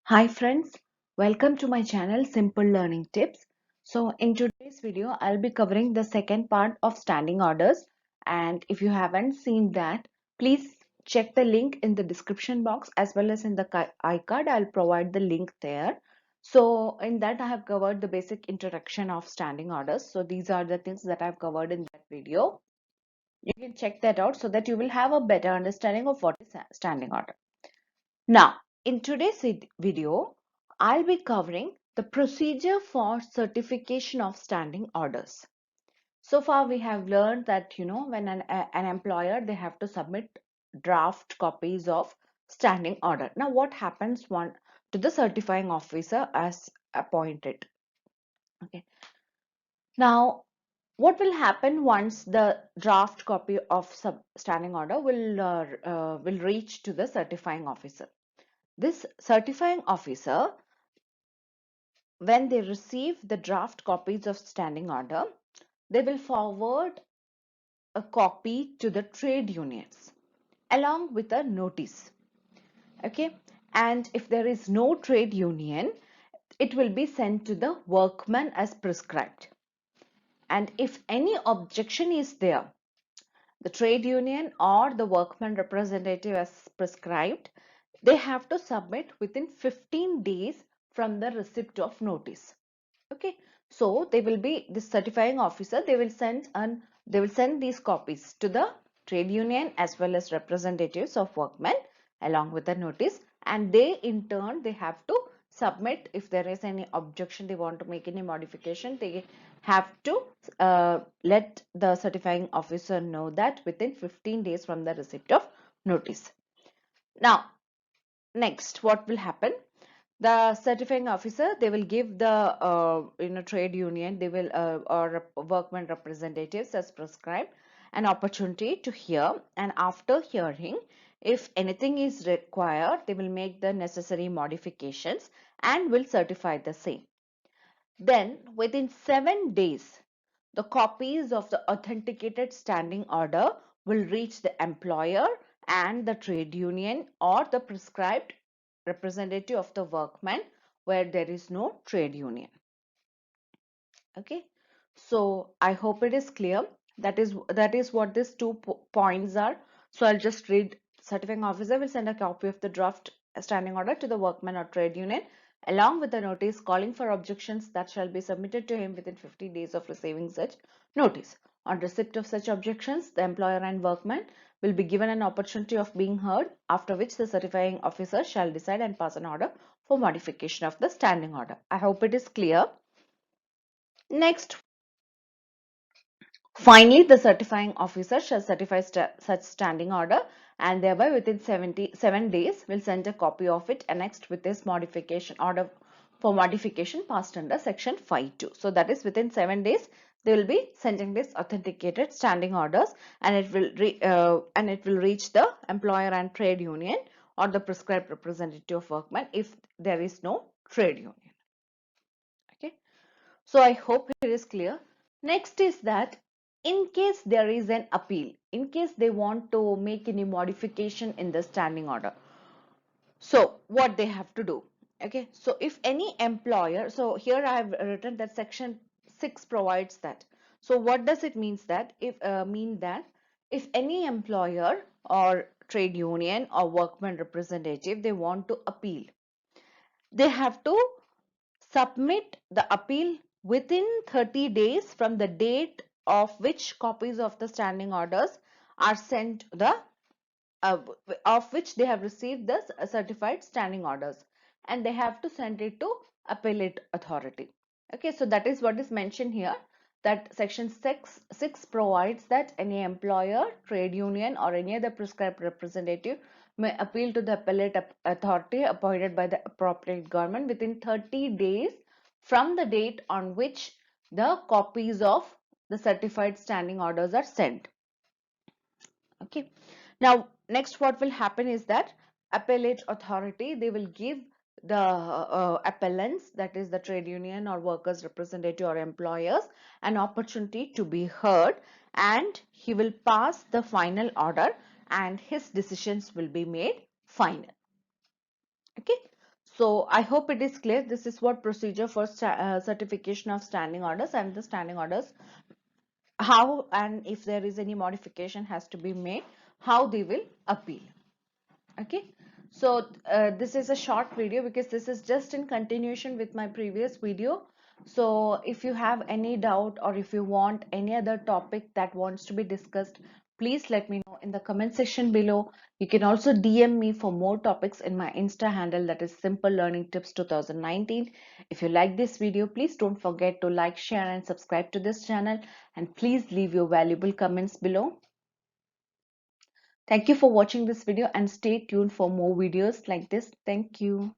Hi friends, welcome to my channel Simple Learning Tips. So in today's video, I'll be covering the second part of standing orders, and if you haven't seen that, please check the link in the description box as well as in the iCard. I'll provide the link there. So in that I have covered the basic introduction of standing orders. So these are the things that I've covered in that video. You can check that out so that you will have a better understanding of what is a standing order. Now, in today's video, I'll be covering the procedure for certification of standing orders. So far, we have learned that, when an employer, they have to submit draft copies of standing order. Now, what happens to the certifying officer as appointed? Okay. Now, what will happen once the draft copy of standing order will reach to the certifying officer? This certifying officer, when they receive the draft copies of standing order, they will forward a copy to the trade unions along with a notice. Okay, and if there is no trade union, it will be sent to the workman as prescribed. And if any objection is there, the trade union or the workman representative as prescribed, they have to submit within 15 days from the receipt of notice. Okay, so they will be the certifying officer, they will send these copies to the trade union as well as representatives of workmen along with the notice, and they in turn they have to submit. If there is any objection, they want to make any modification, they have to let the certifying officer know that within 15 days from the receipt of notice. Now, next, what will happen? The certifying officer, they will give the trade union, they will or workman representatives as prescribed an opportunity to hear, and after hearing, if anything is required, they will make the necessary modifications and will certify the same. Then within 7 days, the copies of the authenticated standing order will reach the employer and the trade union or the prescribed representative of the workman where there is no trade union. Okay, so I hope it is clear. That is what these two points are. So I'll just read. Certifying officer will send a copy of the draft standing order to the workman or trade union along with a notice calling for objections that shall be submitted to him within 50 days of receiving such notice. On receipt of such objections, the employer and workman will be given an opportunity of being heard, after which the certifying officer shall decide and pass an order for modification of the standing order. I hope it is clear. Next, finally, the certifying officer shall certify such standing order, and thereby within 77 days will send a copy of it annexed with this modification order for modification passed under section 5.2. So that is within 7 days they will be sending this authenticated standing orders, and it will reach the employer and trade union or the prescribed representative of workmen if there is no trade union. Okay. So I hope it is clear. Next is that in case there is an appeal, in case they want to make any modification in the standing order, so what they have to do. Okay, so if any employer, so here I have written that section 6 provides that. So what does it means that if any employer or trade union or workman representative, they want to appeal, they have to submit the appeal within 30 days from the date of which copies of the standing orders are sent the uh, of which they have received the certified standing orders, and they have to send it to appellate authority. Okay, so that is what is mentioned here, that section 6 provides that any employer, trade union or any other prescribed representative may appeal to the appellate authority appointed by the appropriate government within 30 days from the date on which the copies of the certified standing orders are sent. Okay, now next what will happen is that appellate authority, they will give the appellants, that is the trade union or workers representative or employers, an opportunity to be heard, and he will pass the final order and his decisions will be made final. Okay, So I hope it is clear. This is what procedure for certification of standing orders, and the standing orders, how and if there is any modification has to be made, how they will appeal. Okay, so this is a short video because this is just in continuation with my previous video. So if you have any doubt or if you want any other topic that wants to be discussed, please let me know in the comment section below. You can also DM me for more topics in my Insta handle, that is Simple Learning Tips 2019. If you like this video, please don't forget to like, share and subscribe to this channel, and please leave your valuable comments below. Thank you for watching this video and stay tuned for more videos like this. Thank you.